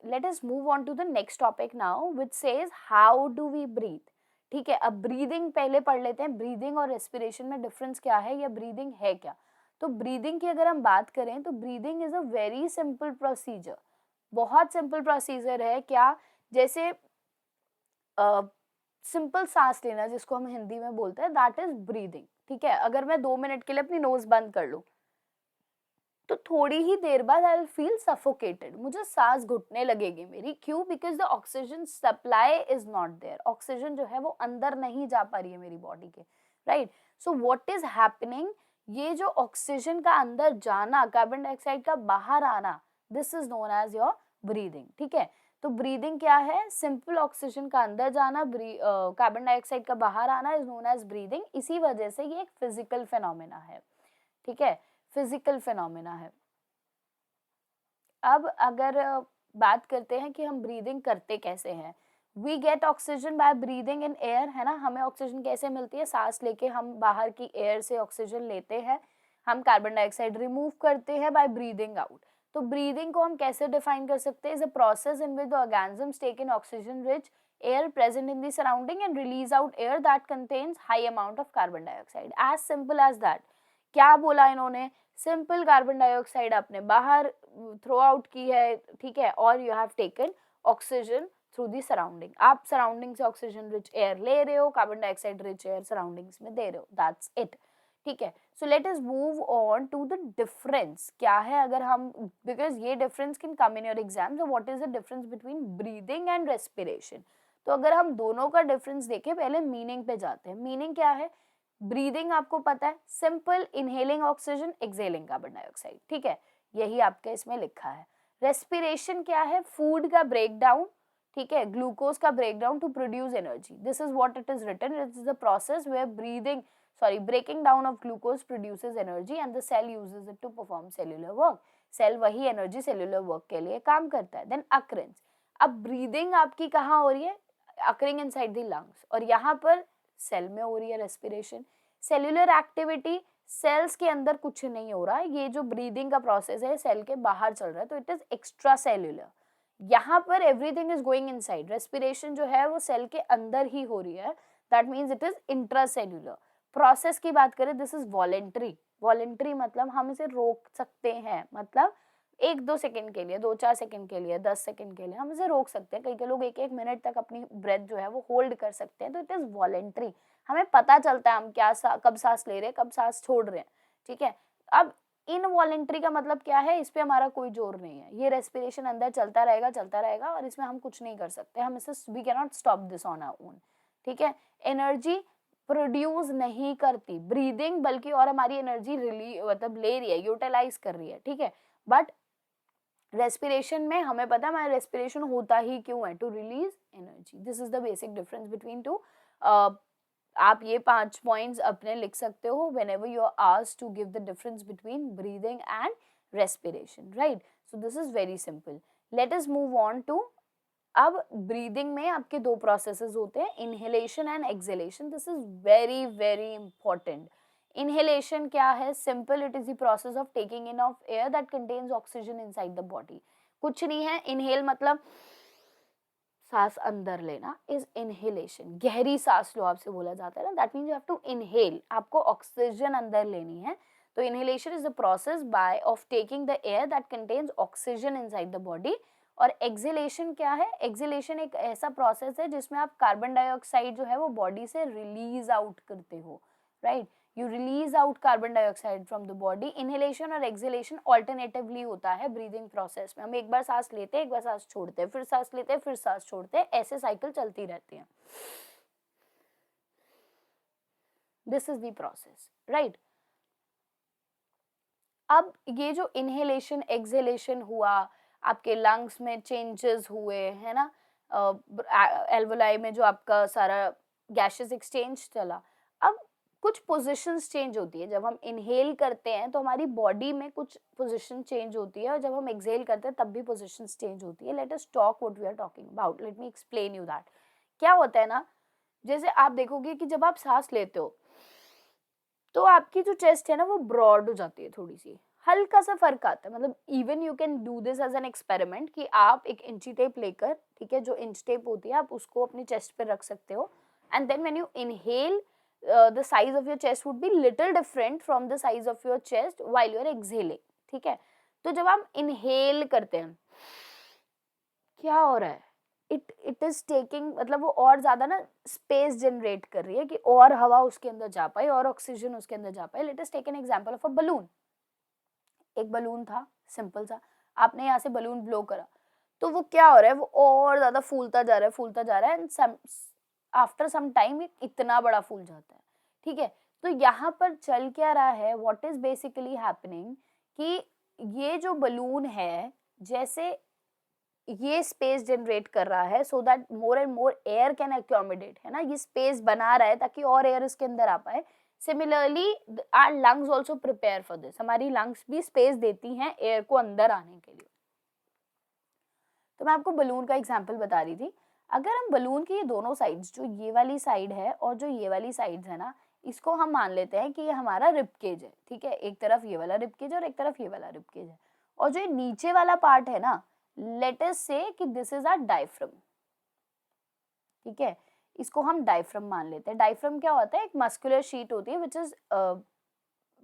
Late us move on to the next topic now which says how do we breathe. ठीक है, अब breathing पहले पढ़ लेते हैं. ब्रीदिंग और रेस्पिरेशन में डिफरेंस क्या है, या ब्रीदिंग है क्या. तो ब्रीदिंग की अगर हम बात करें तो breathing is a very simple procedure. बहुत सिंपल प्रोसीजर है. क्या, जैसे सिंपल सांस लेना जिसको हम हिंदी में बोलते हैं, दैट इज ब्रीदिंग. ठीक है, अगर मैं 2 मिनट के लिए अपनी नोज बंद कर लूं तो थोड़ी ही देर बाद आई विल फील सफोकेटेड, मुझे सांस घुटने लगेगी मेरी. क्यों? Because the oxygen supply is not there. Oxygen जो है वो अंदर नहीं जा पा रही है मेरी बॉडी के. Right. So what is happening, ये जो ऑक्सीजन का अंदर जाना, कार्बन डाइऑक्साइड का बाहर आना, this is known as your breathing. ठीक है, तो ब्रीदिंग क्या है, सिंपल ऑक्सीजन का अंदर जाना, कार्बन डाइऑक्साइड का बाहर आना इज नोन एज ब्रीदिंग. इसी वजह से ये एक फिजिकल फिनोमेना है. ठीक है, फिजिकल फिनोमेना है. अब अगर बात करते हैं कि हम ब्रीदिंग करते कैसे हैं. We get oxygen by breathing in air, है ना. हमें ऑक्सीजन कैसे मिलती है, सांस लेके हम बाहर की एयर से ऑक्सीजन लेते हैं. हम कार्बन डाइऑक्साइड रिमूव करते हैं बाय ब्रीदिंग आउट. तो ब्रीदिंग को हम कैसे डिफाइन कर सकते हैं, is a process in which the organisms take in oxygen rich air present in the surrounding and release out air that contains high amount of carbon dioxide. As simple as that. क्या बोला इन्होंने, simple carbon dioxide आपने बाहर throw out की है. ठीक है, और you have taken oxygen through the surrounding. आप सराउंडिंग से ऑक्सीजन रिच एयर ले रहे हो, carbon dioxide rich air surroundings में दे रहे हो. That's it. ठीक है, so let us move on to the difference. क्या है अगर हम, बिकॉज ये difference can come in your exam. So what is the difference between breathing and respiration. तो अगर हम दोनों का डिफरेंस देखें, पहले मीनिंग पे जाते हैं. मीनिंग क्या है, ब्रीदिंग आपको पता है, simple inhaling oxygen, exhaling carbon dioxide. ठीक है, यही आपके इसमें लिखा है. रेस्पिरेशन क्या है, फूड का ब्रेक डाउन. ठीक है, ग्लूकोज का break down to produce energy. This is what it is written. It is the process where breathing, breaking down of glucose produces energy and the cell uses it to perform cellular work. Cell वही energy cellular work के लिए काम करता है. Then occurrences. अब breathing आपकी कहाँ हो रही है, अकरिंग इनसाइड द लंग्स, और यहाँ पर सेल में हो रही है रेस्पिरेशन. सेल्यूलर एक्टिविटी, सेल्स के अंदर कुछ नहीं हो रहा है. ये जो ब्रीदिंग का प्रोसेस है सेल के बाहर चल रहा है, तो इट इज एक्स्ट्रा सेल्यूलर. यहाँ पर everything is going inside. Respiration जो है वो सेल के अंदर ही हो रही है. That means it is intracellular. Process की बात करें, दिस इज वॉलेंट्री. वॉलेंट्री मतलब हम इसे रोक सकते हैं, मतलब 1-2 सेकंड के लिए, 2-4 सेकंड के लिए, 10 सेकंड के लिए हम इसे रोक सकते हैं. कई लोग 1-1 मिनट तक अपनी ब्रेथ जो है वो होल्ड कर सकते हैं. तो इट इज वॉलेंट्री. हमें पता चलता है हम क्या कब सांस ले रहे हैं, कब सांस छोड़ रहे हैं. ठीक है, अब इनवॉलेंट्री का मतलब क्या है, इस पे हमारा कोई जोर नहीं है. ये रेस्पिरेशन अंदर चलता रहेगा और इसमें हम कुछ नहीं कर सकते. हम इसे, we can not stop this on our own. ठीक है, एनर्जी प्रोड्यूस नहीं करती ब्रीदिंग, बल्कि और हमारी एनर्जी मतलब ले रही है, यूटिलाइज कर रही है. ठीक है, बट रेस्पिरेशन में हमें पता है हमारा रेस्पिरेशन होता ही क्यों है, to release energy. This is the basic difference between two. आप ये 5 पॉइंट्स अपने लिख सकते हो whenever you are asked to give the difference between breathing and respiration, right? So this is very simple. Let us move on to, अब breathing में आपके 2 processes होते हैं, inhalation and exhalation. This is very very important. Inhalation क्या है, simple, it is the process of taking in of air that contains oxygen inside the body. कुछ नहीं है, इनहेल मतलब सांस अंदर लेना इज इनहेलेशन. गहरी सांस लो आपसे बोला जाता है ना, that means you have to inhale. आपको ऑक्सीजन अंदर लेनी है. तो inhalation is the process by of taking the air that contains oxygen inside the body. और एक्सहेलेशन क्या है, एक्सहेलेशन एक ऐसा प्रोसेस है जिसमें आप कार्बन डाइऑक्साइड जो है वो बॉडी से रिलीज आउट करते हो. Right, you release out carbon dioxide from the body. Inhalation और एक्सहेलेशन ऑल्टरनेटिवली होता है ब्रीदिंग प्रोसेस में. हम एक बार सांस लेते हैं, एक बार सांस छोड़ते हैं, फिर सांस लेते हैं, फिर सांस छोड़ते हैं, ऐसे साइकिल चलती रहती है. This is the process, right. अब ये जो इनहेलेशन एक्सहेलेशन हुआ, आपके लंग्स में चेंजेस हुए, है ना, एल्वोलाई में जो आपका सारा गैसेस एक्सचेंज चला. अब कुछ पोजीशंस चेंज होती है. जब हम इनहेल करते हैं तो हमारी बॉडी में कुछ पोजीशन चेंज होती है, और जब हम एक्सहेल करते हैं तब भी पोजीशंस चेंज होती है. Let us talk what we are talking about. Let me explain you that. क्या होता है ना, जैसे आप देखोगे कि जब आप सांस लेते हो तो आपकी जो चेस्ट है ना वो ब्रॉड हो जाती है थोड़ी सी, हल्का सा फर्क आता है, मतलब even you can do this as an experiment कि आप एक इंची टेप लेकर, ठीक है, जो इंच टेप होती है आप उसको अपनी चेस्ट पे रख सकते हो, and then when you inhale the size of your chest would be little different from the size of your chest while you are exhaling, ठीक है। तो जब हम इनहेल करते हैं क्या हो रहा है, इट इज टेकिंग, मतलब वो और ज्यादा ना स्पेस जनरेट कर रही है कि और हवा उसके अंदर जा पाए और ऑक्सीजन उसके अंदर जा पाए। Let us take an example of a balloon. एक बलून था सिंपल सा, आपने यहाँ से बलून ब्लो करा तो वो क्या हो रहा है, वो और ज्यादा फूलता जा रहा है, फूलता जा रहा है, एंड आफ्टर सम टाइम इतना बड़ा फूल जाता है, ठीक है। तो यहाँ पर चल क्या रहा है, व्हाट इज बेसिकली हैपनिंग कि ये जो बलून है जैसे ये स्पेस जनरेट कर रहा है so that more and more air can accommodate, है ना, ये स्पेस बना रहा है ताकि और एयर इसके अंदर आ पाए। Similarly our lungs also prepare for this, हमारी लंग्स भी स्पेस देती हैं एयर को अंदर आने के लिए। तो मैं आपको बलून का एग्जांपल बता रही थी। अगर हम बलून की ये दोनों साइड्स, जो ये वाली साइड है और जो ये वाली साइड्स है ना, इसको हम मान लेते हैं कि ये हमारा रिब केज है, ठीक है, एक तरफ ये वाला रिब केज और एक तरफ ये वाला रिब केज है, और जो नीचे वाला पार्ट है ना, लेट अस से कि दिस इज आवर डायफ्राम, ठीक है, इसको हम डायफ्राम मान लेते हैं। डायफ्राम क्या होता है, एक मस्कुलर शीट होती है which is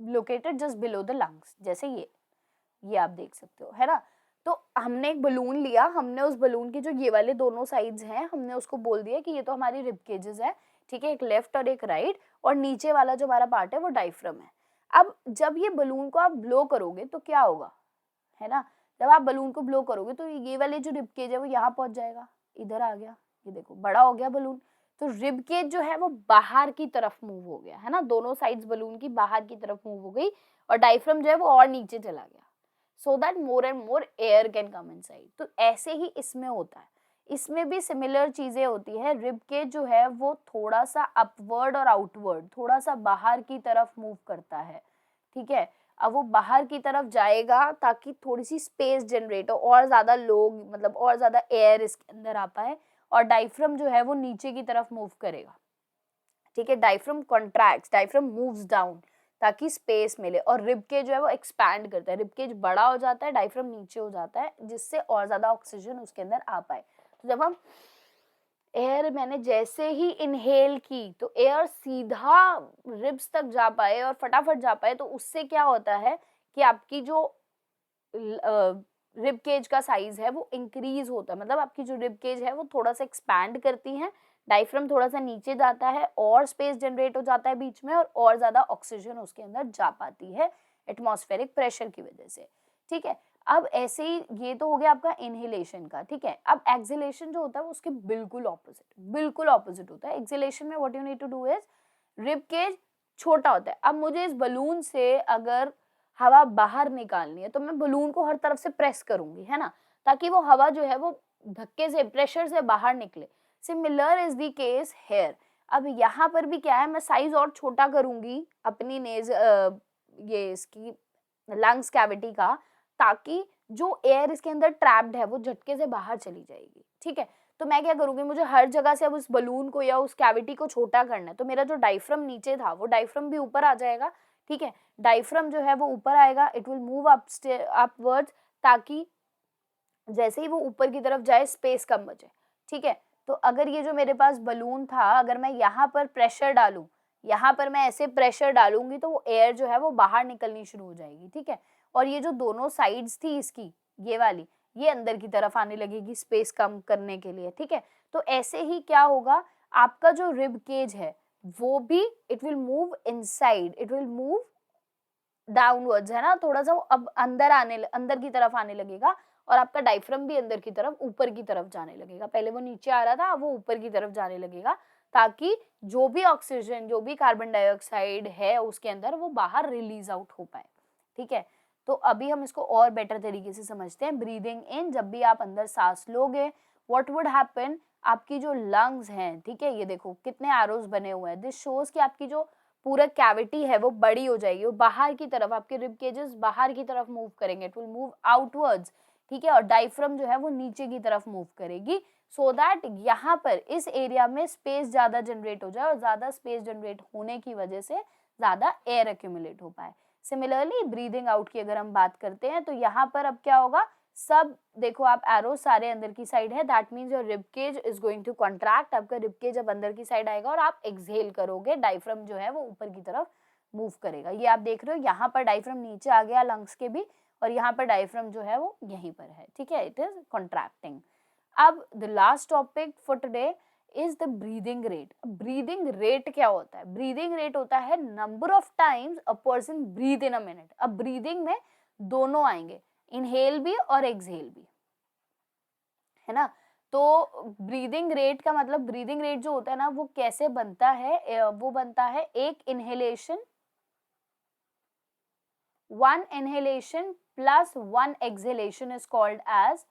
located just below the lungs, जैसे ये आप देख सकते हो, है ना। तो हमने एक बलून लिया, हमने उस बलून की जो ये वाले दोनों साइड्स हैं, हमने उसको बोल दिया कि ये तो हमारी रिब केजेस है, ठीक है, एक लेफ्ट और एक राइट, और नीचे वाला जो हमारा पार्ट है वो डायफ्राम है। अब जब ये बलून को आप ब्लो करोगे तो क्या होगा, है ना, जब आप बलून को ब्लो करोगे तो ये वाले जो रिब केज है वो यहाँ पहुंच जाएगा, इधर आ गया, ये देखो बड़ा हो गया बलून, तो रिब केज जो है वो बाहर की तरफ मूव हो गया, है ना, दोनों साइड्स बलून की बाहर की तरफ मूव हो गई, और डायफ्राम जो है वो और नीचे चला गया, so that more and more air can come inside। तो ऐसे ही इसमें होता है, इसमें भी सिमिलर चीजें होती है। रिब केज जो है वो थोड़ा सा अपवर्ड और आउटवर्ड, थोड़ा सा बाहर की तरफ मूव करता है, ठीक है। अब वो बाहर की तरफ जाएगा ताकि थोड़ी सी स्पेस जनरेट हो, और ज्यादा लोग, मतलब और ज्यादा एयर इसके अंदर आ पाए, और डायफ्राम जो है वो नीचे की तरफ मूव करेगा, ठीक है। Diaphragm contracts, diaphragm moves down ताकि स्पेस मिले, और रिब केज जो है वो एक्सपैंड करता है, रिब केज बड़ा हो जाता है, डायफ्राम नीचे हो जाता है, जिससे और ज्यादा ऑक्सीजन उसके अंदर आ पाए। तो जब हम एयर, मैंने जैसे ही इनहेल की तो एयर सीधा रिब्स तक जा पाए और फटाफट जा पाए, तो उससे क्या होता है कि आपकी जो रिब केज का साइज है वो इंक्रीज होता है, मतलब आपकी जो रिब केज है वो थोड़ा सा एक्सपैंड करती है, डायफ्राम थोड़ा सा नीचे जाता है, और स्पेस जनरेट हो जाता है बीच में, और ज्यादा ऑक्सीजन उसके अंदर जा पाती है एटमॉस्फेरिक प्रेशर की वजह से, ठीक है। अब ऐसे ही ये तो हो गया आपका इनहेलेशन का, ठीक है। अब एक्सहेलेशन जो होता है वो उसके बिल्कुल ऑपोजिट होता है। एक्सहेलेशन में what you need to do is, rib cage छोटा होता है, अब मुझे इस बलून से अगर हवा बाहर निकालनी है तो मैं बलून को हर तरफ से प्रेस करूंगी, है ना, ताकि वो हवा जो है वो धक्के से, प्रेशर से बाहर निकले। Similar is the case hair. अब यहाँ पर भी क्या है, मैं साइज और छोटा करूंगी अपनी नेज, ये इसकी लंग्स कैविटी का, ताकि जो एयर इसके अंदर ट्रैप्ड है वो झटके से बाहर चली जाएगी, ठीक है। तो मैं क्या करूंगी, मुझे हर जगह से अब उस बलून को या उस कैविटी को छोटा करना है, तो मेरा जो डायफ्राम नीचे था वो डायफ्राम भी ऊपर आ जाएगा, ठीक है। डायफ्राम जो है वो ऊपर आएगा, इट विल मूव अपवर्ड्स, ताकि जैसे ही वो ऊपर की तरफ जाए स्पेस कम बचे, ठीक है। तो अगर ये जो मेरे पास बलून था, अगर मैं यहाँ पर प्रेशर डालूं, यहाँ पर मैं ऐसे प्रेशर डालूंगी तो वो एयर जो है वो बाहर निकलनी शुरू हो जाएगी, ठीक है। और ये जो दोनों साइड्स थी इसकी, ये वाली, ये अंदर की तरफ आने लगेगी स्पेस कम करने के लिए, ठीक है। तो ऐसे ही क्या होगा, आपका जो रिब केज है वो भी, it will move inside, it will move downwards, है ना, थोड़ा सा अब अंदर की तरफ आने लगेगा, और आपका डायफ्राम भी अंदर की तरफ, ऊपर की तरफ जाने लगेगा। पहले वो नीचे आ रहा था, वो ऊपर की तरफ जाने लगेगा, ताकि जो भी ऑक्सीजन, जो भी कार्बन डाइऑक्साइड है उसके अंदर, वो बाहर रिलीज आउट हो पाए, ठीक है। तो अभी हम इसको और बेटर तरीके से समझते हैं। ब्रीदिंग इन, जब भी आप अंदर सांस लोगे, व्हाट वुड हैपन, आपकी जो लंग्स हैं, ठीक है, ये देखो कितने एरोज बने हुए हैं, दिस शोज कि आपकी जो पूरा कैविटी है वो बड़ी हो जाएगी, वो बाहर की तरफ, आपके रिब केजेस बाहर की तरफ मूव करेंगे, इट विल मूव आउटवर्ड्स, ठीक है। और डायफ्राम जो है वो नीचे की तरफ मूव करेगी, सो दैट यहाँ पर इस एरिया में स्पेस ज्यादा जनरेट हो जाए, और ज्यादा स्पेस जनरेट होने की वजह से ज्यादा एयर एक्यूमुलेट हो पाए। सिमिलरली ब्रीदिंग आउट की अगर हम बात करते हैं तो यहाँ पर अब क्या होगा, सब देखो आप एरो सारे अंदर की साइड है, that means your rib cage is going to contract, आपका रिब केज अब अंदर की साइड आएगा और आप एक्सहेल करोगे, डायफ्राम जो है वो ऊपर की तरफ मूव करेगा। ये आप देख रहे हो यहाँ पर डायफ्राम नीचे आ गया लंग्स के भी, और यहाँ पर डायफ्राम जो है वो यहीं पर है, ठीक है, इट इज कॉन्ट्रैक्टिंग। अब the last topic for today is the breathing rate. Breathing rate क्या होता है? ब्रीदिंग रेट होता है number of times a person breathe in a minute. अब ब्रीदिंग में दोनों आएंगे, इनहेल भी और एक्सहेल भी, है ना। तो ब्रीदिंग रेट का मतलब, ब्रीदिंग रेट जो होता है ना वो कैसे बनता है, वो बनता है एक inhalation, 1 inhalation plus 1 exhalation is called as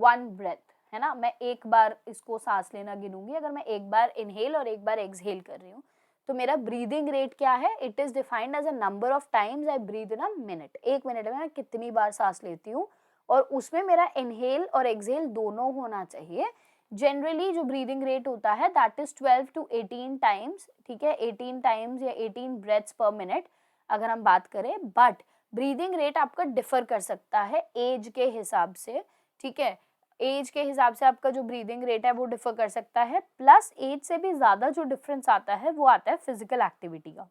1 breath, है ना। मैं एक बार इसको सांस लेना गिनूंगी, अगर मैं एक बार इनहेल और एक बार एक्सहेल कर रही हूँ तो मेरा ब्रीदिंग रेट क्या है, it is defined as a number of times I breathe in a minute. एक मिनट में मैं कितनी बार सांस लेती हूँ, और उसमें मेरा इनहेल और एक्सहेल दोनों होना चाहिए। जनरली जो ब्रीदिंग रेट होता है दैट इज 12 to 18 टाइम्स, ठीक है, 18 टाइम्स या 18 ब्रेथ्स पर मिनट अगर हम बात करें। बट ब्रीदिंग रेट आपका डिफर कर सकता है एज के हिसाब से, ठीक है, एज के हिसाब से आपका जो ब्रीदिंग रेट है वो डिफर कर सकता है। प्लस एज से भी ज्यादा जो डिफरेंस आता है वो आता है फिजिकल एक्टिविटी का,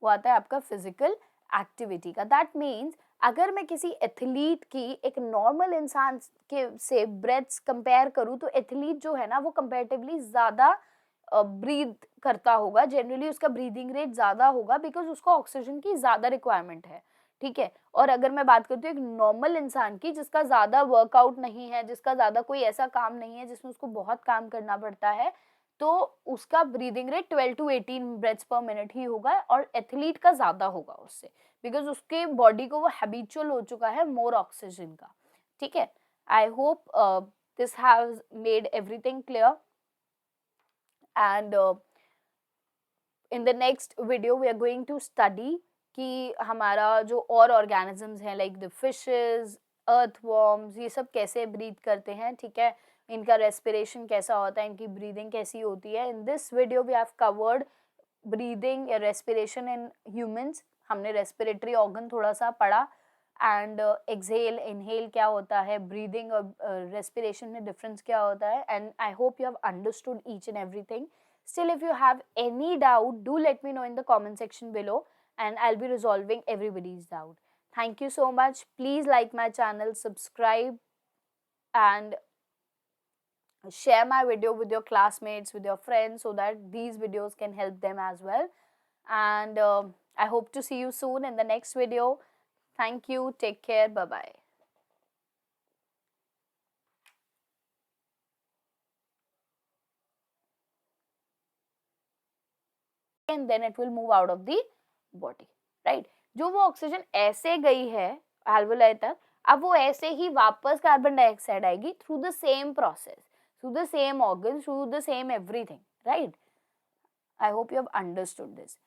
वो आता है आपका फिजिकल एक्टिविटी का। दैट मीन्स अगर मैं किसी एथलीट की एक नॉर्मल इंसान के से ब्रेथ्स कंपेयर करूँ तो एथलीट जो है ना वो कंपेरेटिवली ज़्यादा ब्रीथ करता होगा, जनरली उसका ब्रीदिंग रेट ज़्यादा होगा बिकॉज उसको ऑक्सीजन की ज़्यादा रिक्वायरमेंट है, ठीक है। और अगर मैं बात करती हूँ एक नॉर्मल इंसान की जिसका ज़्यादा वर्कआउट नहीं है, जिसका ज़्यादा कोई ऐसा काम नहीं है जिसमें उसको बहुत काम करना पड़ता है, तो उसका breathing rate 12 to 18 breaths per minute ही होगा, और एथलीट का ज़्यादा होगा उससे, बिकॉज उसके बॉडी को वो हैबिचुअल हो चुका है मोर ऑक्सीजन का, ठीक है। I hope this has made everything clear, and in the next video we are going to study कि हमारा जो और ऑर्गेनिजम्स हैं लाइक द फिशेस, अर्थवॉर्म्स, ये सब कैसे ब्रीथ करते हैं, ठीक है, इनका रेस्पिरेशन कैसा होता है, इनकी ब्रीदिंग कैसी होती है। In this video we have covered breathing या रेस्पिरेशन इन ह्यूमंस, हमने रेस्पिरेटरी ऑर्गन थोड़ा सा पढ़ा, एंड एक्सहेल इनहेल क्या होता है, ब्रीदिंग और रेस्पिरेशन में डिफरेंस क्या होता है, and I hope you have understood each and everything. Still, if you have any doubt, do let me know in the comment section below and I'll be resolving everybody's doubt. Thank you so much. Please like my channel, subscribe, and share my video with your classmates, with your friends, so that these videos can help them as well. And I hope to see you soon in the next video. Thank you. Take care. Bye-bye. And then it will move out of the body, right? जो वो oxygen ऐसे गई है alveoli तक, अब वो ऐसे ही वापस कार्बन डाइऑक्साइड आएगी through the same process, through the same organ, through the same everything, right? I hope you have understood this.